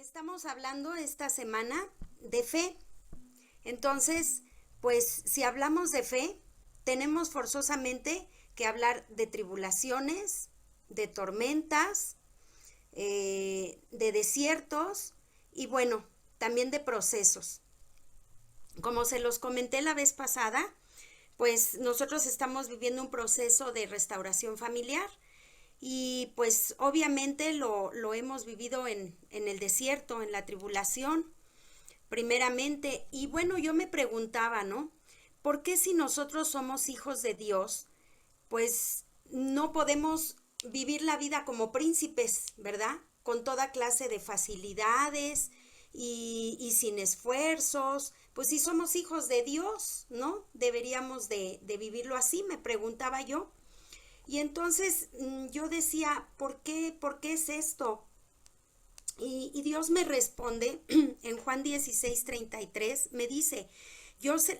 Estamos hablando esta semana de fe. Entonces, pues si hablamos de fe, tenemos forzosamente que hablar de tribulaciones, de tormentas, de desiertos y bueno, también de procesos. Como se los comenté la vez pasada, pues nosotros estamos viviendo un proceso de restauración familiar y pues obviamente lo hemos vivido en el desierto, en la tribulación, primeramente. Y bueno, yo me preguntaba, ¿no? ¿Por qué si nosotros somos hijos de Dios, pues no podemos vivir la vida como príncipes, ¿verdad? Con toda clase de facilidades y sin esfuerzos. Pues si somos hijos de Dios, ¿no? Deberíamos de vivirlo así, me preguntaba yo. Y entonces yo decía, ¿por qué es esto? Y Dios me responde en Juan 16:33, me dice,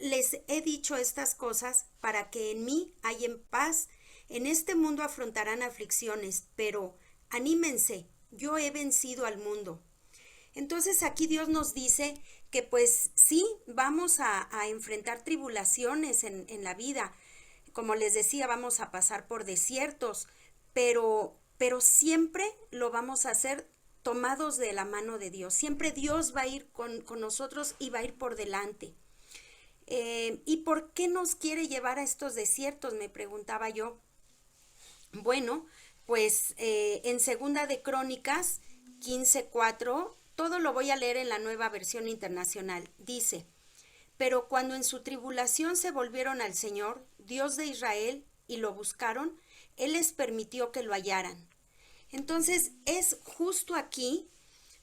les he dicho estas cosas para que en mí hayan paz. En este mundo afrontarán aflicciones, pero anímense, yo he vencido al mundo. Entonces aquí Dios nos dice que pues sí, vamos a enfrentar tribulaciones en la vida. Como les decía, vamos a pasar por desiertos, pero siempre lo vamos a hacer tomados de la mano de Dios. Siempre Dios va a ir con nosotros y va a ir por delante. ¿Y por qué nos quiere llevar a estos desiertos? Me preguntaba yo. Bueno, pues en Segunda de Crónicas 15:4, todo lo voy a leer en la Nueva Versión Internacional. Dice, pero cuando en su tribulación se volvieron al Señor, Dios de Israel, y lo buscaron, Él les permitió que lo hallaran. Entonces es justo aquí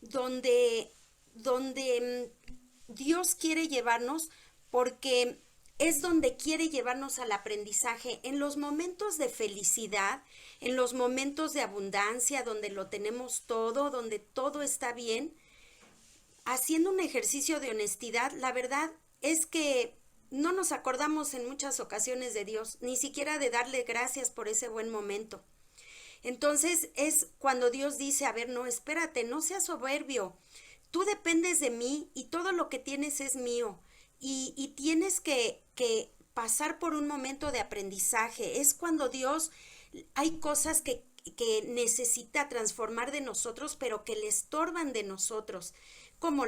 donde Dios quiere llevarnos, porque es donde quiere llevarnos al aprendizaje, en los momentos de felicidad, en los momentos de abundancia, donde lo tenemos todo, donde todo está bien, haciendo un ejercicio de honestidad. La verdad es que no nos acordamos en muchas ocasiones de Dios, ni siquiera de darle gracias por ese buen momento. Entonces es cuando Dios dice, a ver, no, espérate, no seas soberbio, tú dependes de mí y todo lo que tienes es mío y tienes que pasar por un momento de aprendizaje. Es cuando Dios, hay cosas que necesita transformar de nosotros, pero que le estorban de nosotros, como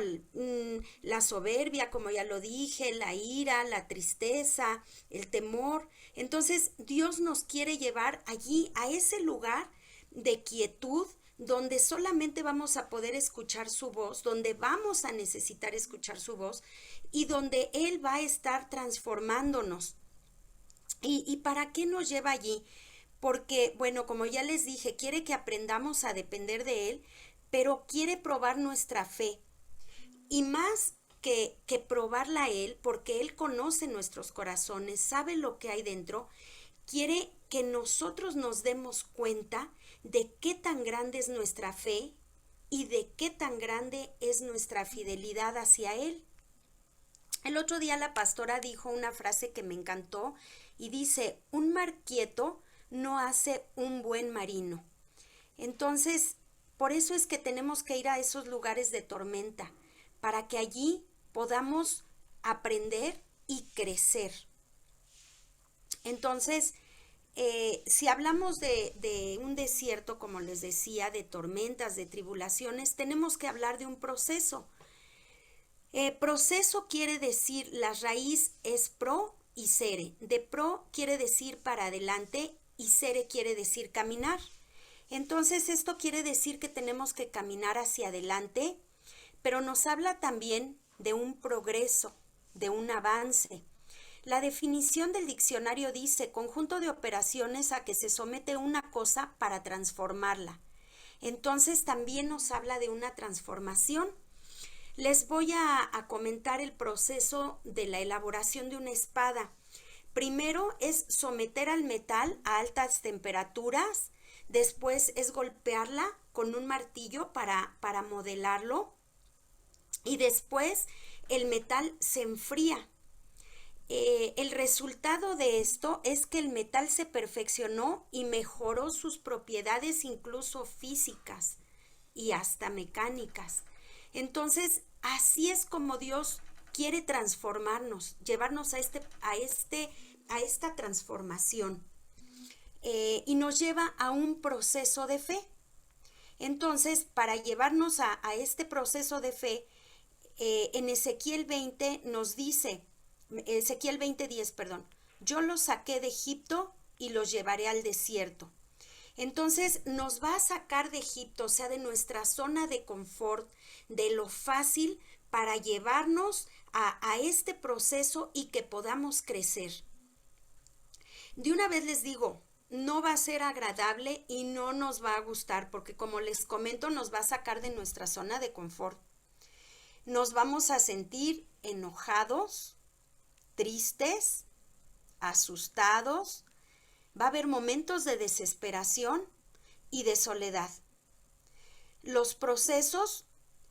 la soberbia, como ya lo dije, la ira, la tristeza, el temor. Entonces Dios nos quiere llevar allí, a ese lugar de quietud, donde solamente vamos a poder escuchar su voz, donde vamos a necesitar escuchar su voz y donde Él va a estar transformándonos. ¿Y para qué nos lleva allí? Porque, bueno, como ya les dije, quiere que aprendamos a depender de Él, pero quiere probar nuestra fe. Y más que probarla a Él, porque Él conoce nuestros corazones, sabe lo que hay dentro, quiere que nosotros nos demos cuenta de qué tan grande es nuestra fe y de qué tan grande es nuestra fidelidad hacia Él. El otro día la pastora dijo una frase que me encantó y dice, un mar quieto no hace un buen marino. Entonces, por eso es que tenemos que ir a esos lugares de tormenta, para que allí podamos aprender y crecer. Entonces, si hablamos de un desierto, como les decía, de tormentas, de tribulaciones, tenemos que hablar de un proceso. Proceso quiere decir, la raíz es pro y sere. De pro quiere decir para adelante y sere quiere decir caminar. Entonces esto quiere decir que tenemos que caminar hacia adelante, pero nos habla también de un progreso, de un avance. La definición del diccionario dice conjunto de operaciones a que se somete una cosa para transformarla. Entonces también nos habla de una transformación. Les voy a comentar el proceso de la elaboración de una espada. Primero es someter al metal a altas temperaturas, después es golpearla con un martillo para modelarlo y después el metal se enfría. El resultado de esto es que el metal se perfeccionó y mejoró sus propiedades incluso físicas y hasta mecánicas. Entonces, así es como Dios quiere transformarnos, llevarnos a esta transformación. Y nos lleva a un proceso de fe. Entonces, para llevarnos a este proceso de fe, en Ezequiel 20 nos dice, Ezequiel 20:10, perdón, yo los saqué de Egipto y los llevaré al desierto. Entonces nos va a sacar de Egipto, o sea, de nuestra zona de confort, de lo fácil, para llevarnos a este proceso y que podamos crecer. De una vez les digo, no va a ser agradable y no nos va a gustar porque, como les comento, nos va a sacar de nuestra zona de confort. Nos vamos a sentir enojados, tristes, asustados. Va a haber momentos de desesperación y de soledad. Los procesos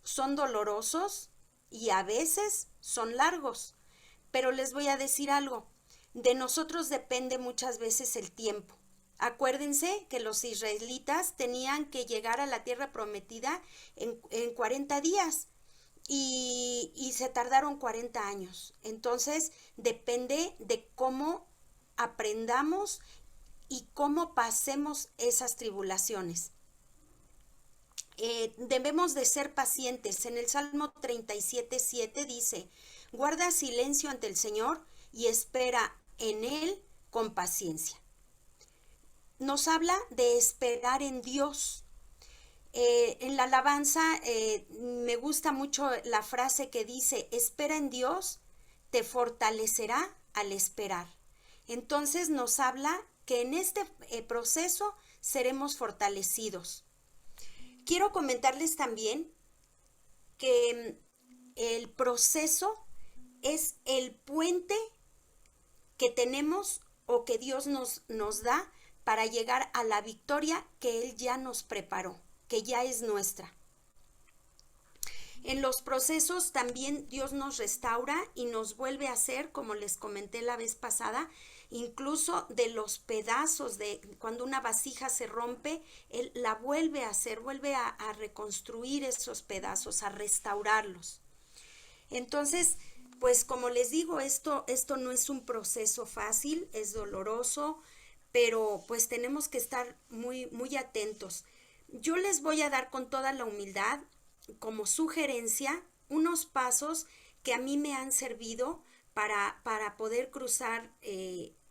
son dolorosos y a veces son largos, pero les voy a decir algo. De nosotros depende muchas veces el tiempo. Acuérdense que los israelitas tenían que llegar a la tierra prometida en 40 días y se tardaron 40 años. Entonces depende de cómo aprendamos y cómo pasemos esas tribulaciones. Debemos de ser pacientes. En el Salmo 37:7 dice, guarda silencio ante el Señor y espera en Él con paciencia. Nos habla de esperar en Dios. En la alabanza me gusta mucho la frase que dice, espera en Dios, te fortalecerá al esperar. Entonces nos habla que en este proceso seremos fortalecidos. Quiero comentarles también que el proceso es el puente que tenemos o que Dios nos da para llegar a la victoria que Él ya nos preparó, que ya es nuestra. En los procesos también Dios nos restaura y nos vuelve a hacer, como les comenté la vez pasada, incluso de los pedazos, de cuando una vasija se rompe, Él la vuelve a hacer, vuelve a reconstruir esos pedazos, a restaurarlos. Entonces, pues como les digo, esto no es un proceso fácil, es doloroso, pero pues tenemos que estar muy atentos. Yo les voy a dar con toda la humildad, como sugerencia, unos pasos que a mí me han servido para poder cruzar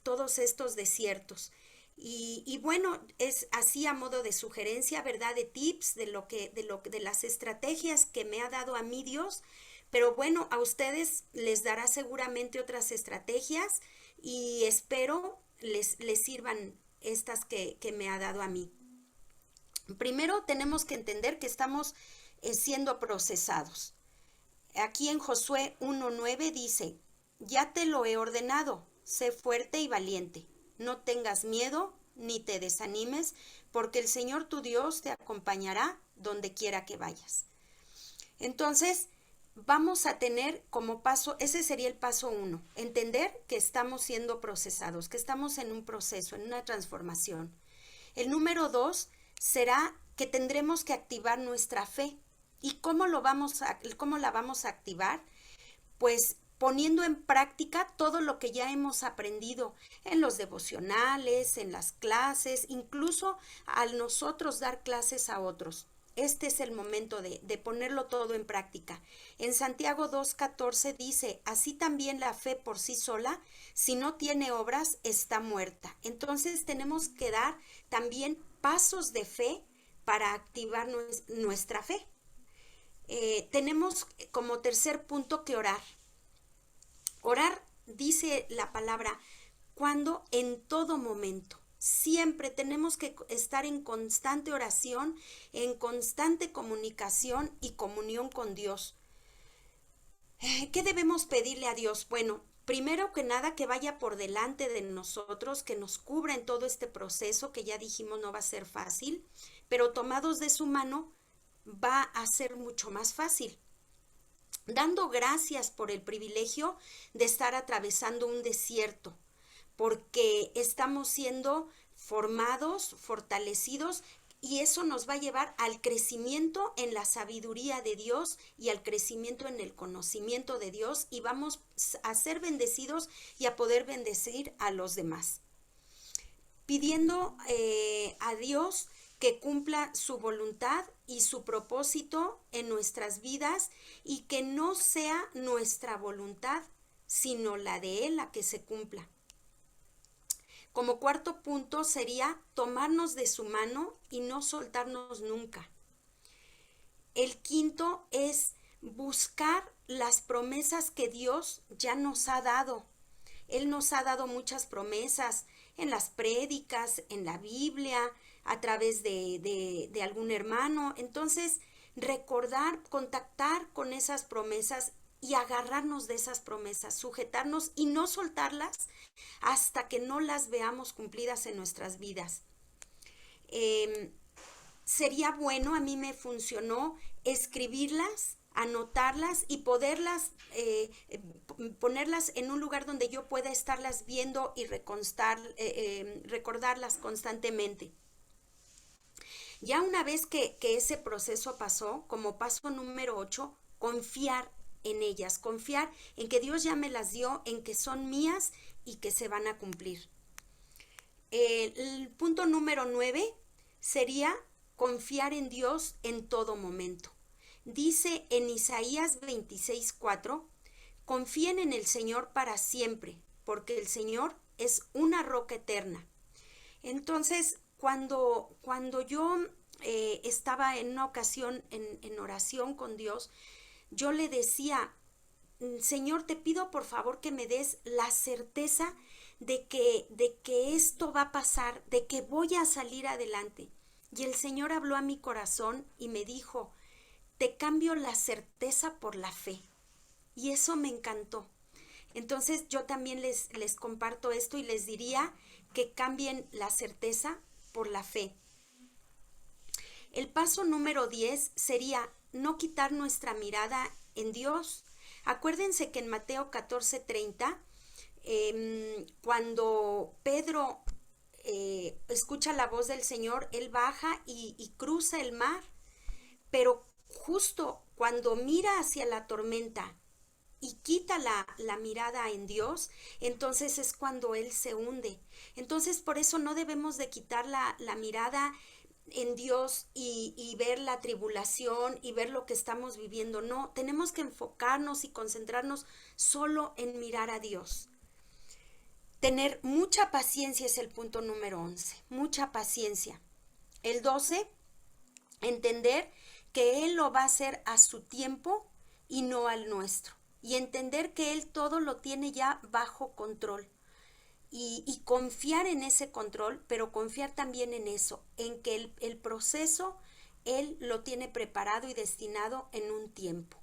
todos estos desiertos. Y bueno, es así a modo de sugerencia, ¿verdad? De tips, de las estrategias que me ha dado a mí Dios. Pero bueno, a ustedes les dará seguramente otras estrategias y espero les sirvan estas que me ha dado a mí. Primero tenemos que entender que estamos siendo procesados. Aquí en Josué 1:9 dice, ya te lo he ordenado, sé fuerte y valiente, no tengas miedo ni te desanimes, porque el Señor tu Dios te acompañará donde quiera que vayas. Entonces, vamos a tener como paso, ese sería el paso 1, entender que estamos siendo procesados, que estamos en un proceso, en una transformación. El número 2 será que tendremos que activar nuestra fe. ¿Y cómo la vamos a activar? Pues poniendo en práctica todo lo que ya hemos aprendido en los devocionales, en las clases, incluso al nosotros dar clases a otros. Este es el momento de ponerlo todo en práctica. En Santiago 2:14 dice, así también la fe por sí sola, si no tiene obras, está muerta. Entonces tenemos que dar también pasos de fe para activar nuestra fe. Tenemos como tercer punto que orar. Orar, dice la palabra, cuando en todo momento. Siempre tenemos que estar en constante oración, en constante comunicación y comunión con Dios. ¿Qué debemos pedirle a Dios? Bueno, primero que nada que vaya por delante de nosotros, que nos cubra en todo este proceso que ya dijimos no va a ser fácil, pero tomados de su mano va a ser mucho más fácil. Dando gracias por el privilegio de estar atravesando un desierto, porque estamos siendo formados, fortalecidos y eso nos va a llevar al crecimiento en la sabiduría de Dios y al crecimiento en el conocimiento de Dios, y vamos a ser bendecidos y a poder bendecir a los demás. Pidiendo a Dios que cumpla su voluntad y su propósito en nuestras vidas, y que no sea nuestra voluntad, sino la de Él la que se cumpla. Como cuarto punto sería tomarnos de su mano y no soltarnos nunca. El quinto es buscar las promesas que Dios ya nos ha dado. Él nos ha dado muchas promesas en las prédicas, en la Biblia, a través de algún hermano. Entonces, recordar, contactar con esas promesas y agarrarnos de esas promesas, sujetarnos y no soltarlas hasta que no las veamos cumplidas en nuestras vidas. Sería bueno, a mí me funcionó escribirlas, anotarlas y poderlas ponerlas en un lugar donde yo pueda estarlas viendo y recordarlas constantemente. Ya una vez que ese proceso pasó, como paso número 8, confiar en ellas, confiar en que Dios ya me las dio, en que son mías y que se van a cumplir. El punto número 9 sería confiar en Dios en todo momento. Dice en Isaías 26:4, confíen en el Señor para siempre, porque el Señor es una roca eterna. Entonces, cuando yo estaba en una ocasión en oración con Dios, yo le decía, Señor, te pido por favor que me des la certeza de que esto va a pasar, de que voy a salir adelante. Y el Señor habló a mi corazón y me dijo, te cambio la certeza por la fe. Y eso me encantó. Entonces yo también les comparto esto y les diría que cambien la certeza por la fe. El paso número 10 sería no quitar nuestra mirada en Dios. Acuérdense que en Mateo 14:30, cuando Pedro escucha la voz del Señor, él baja y cruza el mar, pero justo cuando mira hacia la tormenta y quita la mirada en Dios, entonces es cuando él se hunde. Entonces por eso no debemos de quitar la mirada en Dios y ver la tribulación y ver lo que estamos viviendo. No, tenemos que enfocarnos y concentrarnos solo en mirar a Dios. Tener mucha paciencia es el punto número 11, mucha paciencia. El 12, entender que Él lo va a hacer a su tiempo y no al nuestro. Y entender que Él todo lo tiene ya bajo control. Y confiar en ese control, pero confiar también en eso, en que el proceso Él lo tiene preparado y destinado en un tiempo.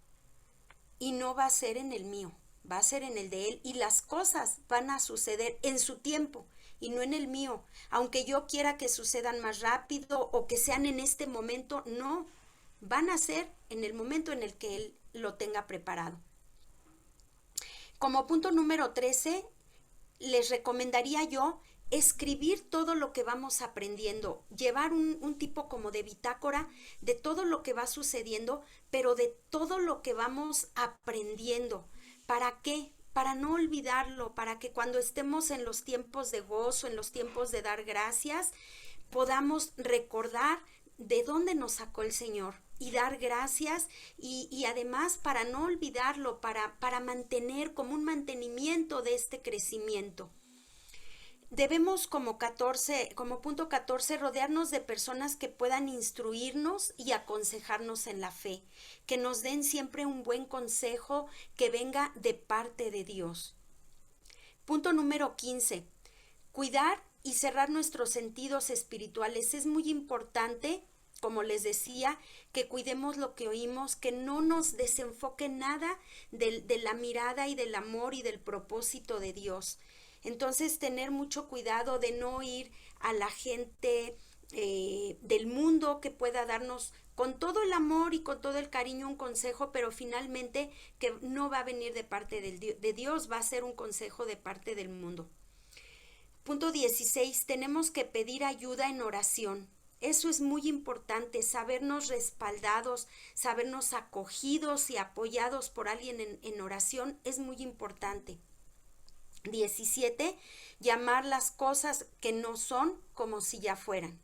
Y no va a ser en el mío, va a ser en el de Él. Y las cosas van a suceder en su tiempo y no en el mío. Aunque yo quiera que sucedan más rápido o que sean en este momento, no. Van a ser en el momento en el que Él lo tenga preparado. Como punto número 13, les recomendaría yo escribir todo lo que vamos aprendiendo, llevar un tipo como de bitácora de todo lo que va sucediendo, pero de todo lo que vamos aprendiendo. ¿Para qué? Para no olvidarlo, para que cuando estemos en los tiempos de gozo, en los tiempos de dar gracias, podamos recordar de dónde nos sacó el Señor y dar gracias y además para no olvidarlo, para mantener como un mantenimiento de este crecimiento. Debemos como punto 14, rodearnos de personas que puedan instruirnos y aconsejarnos en la fe, que nos den siempre un buen consejo que venga de parte de Dios. Punto número 15, cuidar y cerrar nuestros sentidos espirituales. Es muy importante, como les decía, que cuidemos lo que oímos, que no nos desenfoque nada de la mirada y del amor y del propósito de Dios. Entonces, tener mucho cuidado de no ir a la gente del mundo que pueda darnos con todo el amor y con todo el cariño un consejo, pero finalmente que no va a venir de parte de Dios, va a ser un consejo de parte del mundo. Punto 16, tenemos que pedir ayuda en oración. Eso es muy importante, sabernos respaldados, sabernos acogidos y apoyados por alguien en oración es muy importante. 17. Llamar las cosas que no son como si ya fueran.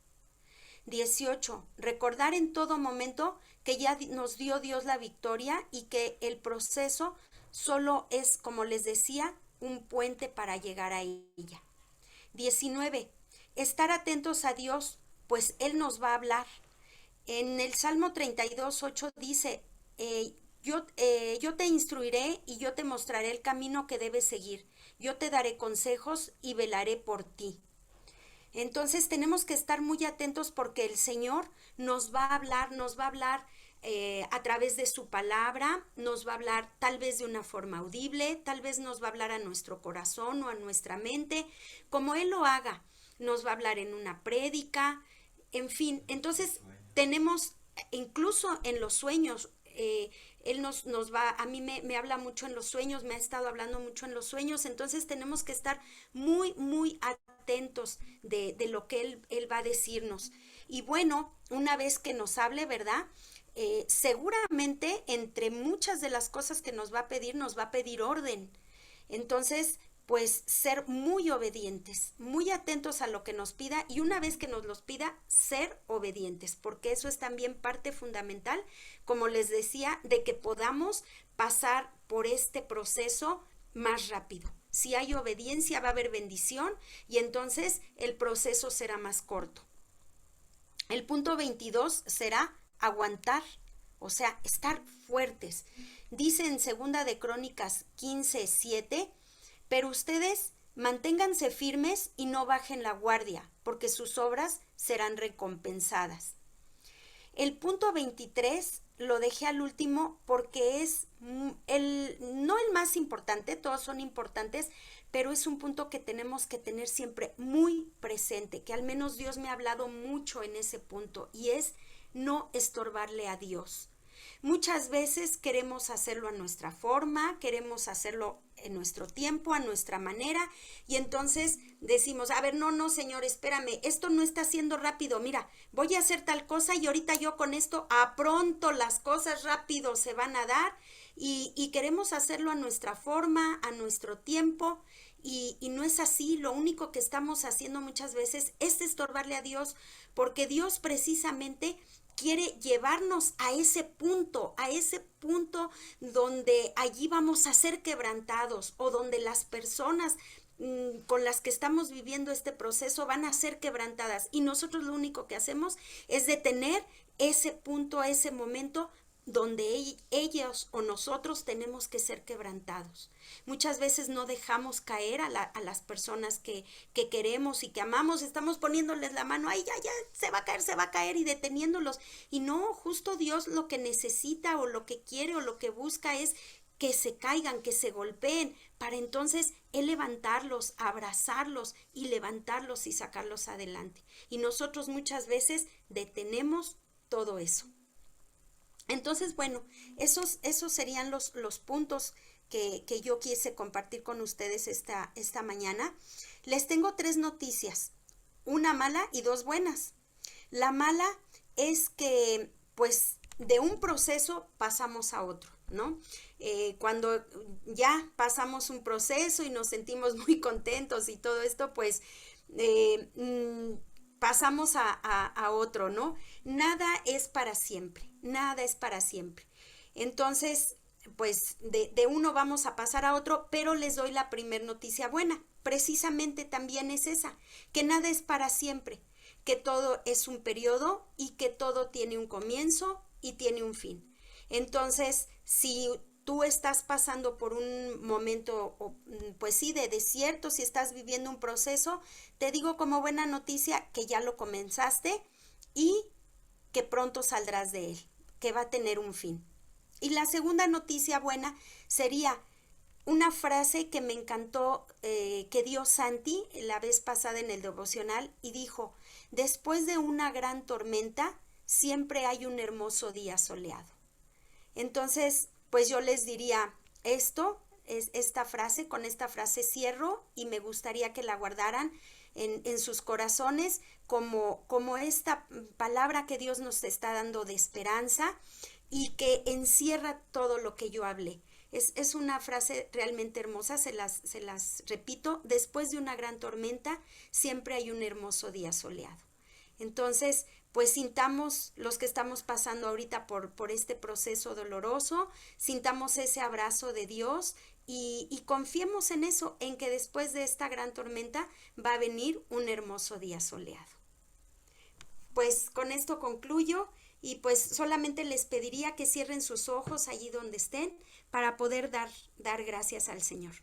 18. Recordar en todo momento que ya nos dio Dios la victoria y que el proceso solo es, como les decía, un puente para llegar a ella. 19. Estar atentos a Dios, pues Él nos va a hablar. En el Salmo 32:8 dice, yo te instruiré y yo te mostraré el camino que debes seguir. Yo te daré consejos y velaré por ti. Entonces tenemos que estar muy atentos porque el Señor nos va a hablar a través de su palabra, nos va a hablar tal vez de una forma audible, tal vez nos va a hablar a nuestro corazón o a nuestra mente, como Él lo haga, nos va a hablar en una prédica, en fin. Entonces tenemos, incluso en los sueños, Él nos va, a mí me habla mucho en los sueños, me ha estado hablando mucho en los sueños, entonces tenemos que estar muy, muy atentos de lo que él va a decirnos. Y bueno, una vez que nos hable, ¿verdad? Seguramente entre muchas de las cosas que nos va a pedir orden. Entonces, pues ser muy obedientes, muy atentos a lo que nos pida y una vez que nos los pida, ser obedientes, porque eso es también parte fundamental, como les decía, de que podamos pasar por este proceso más rápido. Si hay obediencia va a haber bendición y entonces el proceso será más corto. El punto 22 será aguantar, o sea, estar fuertes. Dice en Segunda de Crónicas 15:7, pero ustedes manténganse firmes y no bajen la guardia, porque sus obras serán recompensadas. El punto 23 lo dejé al último porque es no el más importante, todos son importantes, pero es un punto que tenemos que tener siempre muy presente, que al menos Dios me ha hablado mucho en ese punto, y es no estorbarle a Dios. Muchas veces queremos hacerlo a nuestra forma, queremos hacerlo en nuestro tiempo, a nuestra manera, y entonces decimos, a ver, no, Señor, espérame, esto no está haciendo rápido, mira, voy a hacer tal cosa y ahorita yo con esto, a pronto las cosas rápido se van a dar, y queremos hacerlo a nuestra forma, a nuestro tiempo, y no es así. Lo único que estamos haciendo muchas veces es estorbarle a Dios, porque Dios precisamente quiere llevarnos a ese punto donde allí vamos a ser quebrantados, o donde las personas con las que estamos viviendo este proceso van a ser quebrantadas, y nosotros lo único que hacemos es detener ese punto, ese momento donde ellos o nosotros tenemos que ser quebrantados. Muchas veces no dejamos caer a las personas que queremos y que amamos, estamos poniéndoles la mano, ay, ya, se va a caer y deteniéndolos. Y no, justo Dios lo que necesita o lo que quiere o lo que busca es que se caigan, que se golpeen, para entonces Él levantarlos, abrazarlos y levantarlos y sacarlos adelante. Y nosotros muchas veces detenemos todo eso. Entonces, bueno, esos serían los puntos que yo quise compartir con ustedes esta mañana. Les tengo 3 noticias, una mala y 2 buenas. La mala es que, pues, de un proceso pasamos a otro, ¿no? Cuando ya pasamos un proceso y nos sentimos muy contentos y todo esto, pues, pasamos a otro, ¿no? Nada es para siempre, nada es para siempre. Entonces, pues de uno vamos a pasar a otro, pero les doy la primer noticia buena. Precisamente también es esa, que nada es para siempre, que todo es un periodo y que todo tiene un comienzo y tiene un fin. Entonces, si tú estás pasando por un momento, pues sí, de desierto, si estás viviendo un proceso, te digo como buena noticia que ya lo comenzaste y que pronto saldrás de él, que va a tener un fin. Y la segunda noticia buena sería una frase que me encantó, que dio Santi la vez pasada en el devocional, y dijo, después de una gran tormenta, siempre hay un hermoso día soleado. Entonces, pues yo les diría esto, esta frase, con esta frase cierro y me gustaría que la guardaran en sus corazones como esta palabra que Dios nos está dando de esperanza y que encierra todo lo que yo hablé. Es una frase realmente hermosa, se las repito, después de una gran tormenta siempre hay un hermoso día soleado. Entonces, pues sintamos los que estamos pasando ahorita por este proceso doloroso, sintamos ese abrazo de Dios y confiemos en eso, en que después de esta gran tormenta va a venir un hermoso día soleado. Pues con esto concluyo y pues solamente les pediría que cierren sus ojos allí donde estén para poder dar gracias al Señor.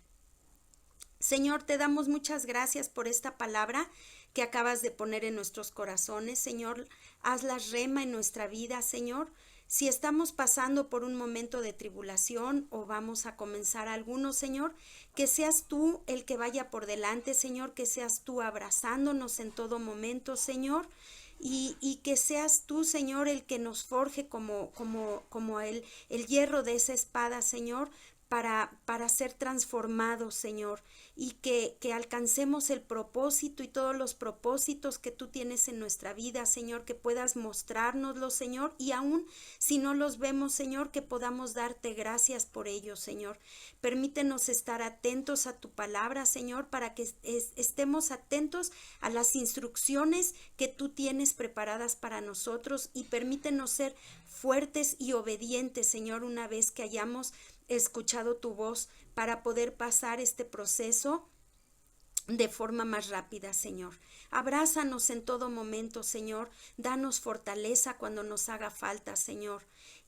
Señor, te damos muchas gracias por esta palabra que acabas de poner en nuestros corazones. Señor, hazla rema en nuestra vida, Señor. Si estamos pasando por un momento de tribulación o vamos a comenzar alguno, Señor, que seas tú el que vaya por delante, Señor, que seas tú abrazándonos en todo momento, Señor. Y que seas tú, Señor, el que nos forje como el hierro de esa espada, Señor, para ser transformados, Señor, y que alcancemos el propósito y todos los propósitos que tú tienes en nuestra vida, Señor, que puedas mostrárnoslos, Señor, y aún si no los vemos, Señor, que podamos darte gracias por ellos, Señor. Permítenos estar atentos a tu palabra, Señor, para que estemos atentos a las instrucciones que tú tienes preparadas para nosotros y permítenos ser fuertes y obedientes, Señor, una vez que hayamos escuchado tu voz para poder pasar este proceso de forma más rápida, Señor. Abrázanos en todo momento, Señor. Danos fortaleza cuando nos haga falta, Señor.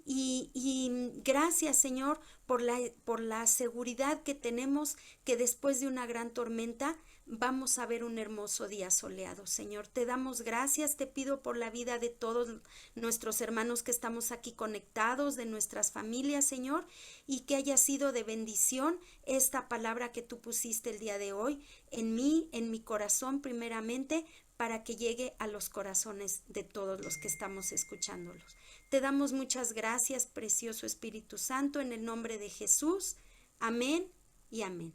Y gracias, Señor, por la seguridad que tenemos que después de una gran tormenta vamos a ver un hermoso día soleado, Señor. Te damos gracias, te pido por la vida de todos nuestros hermanos que estamos aquí conectados, de nuestras familias, Señor, y que haya sido de bendición esta palabra que tú pusiste el día de hoy en mí, en mi corazón primeramente, para que llegue a los corazones de todos los que estamos escuchándolos. Te damos muchas gracias, precioso Espíritu Santo, en el nombre de Jesús. Amén y amén.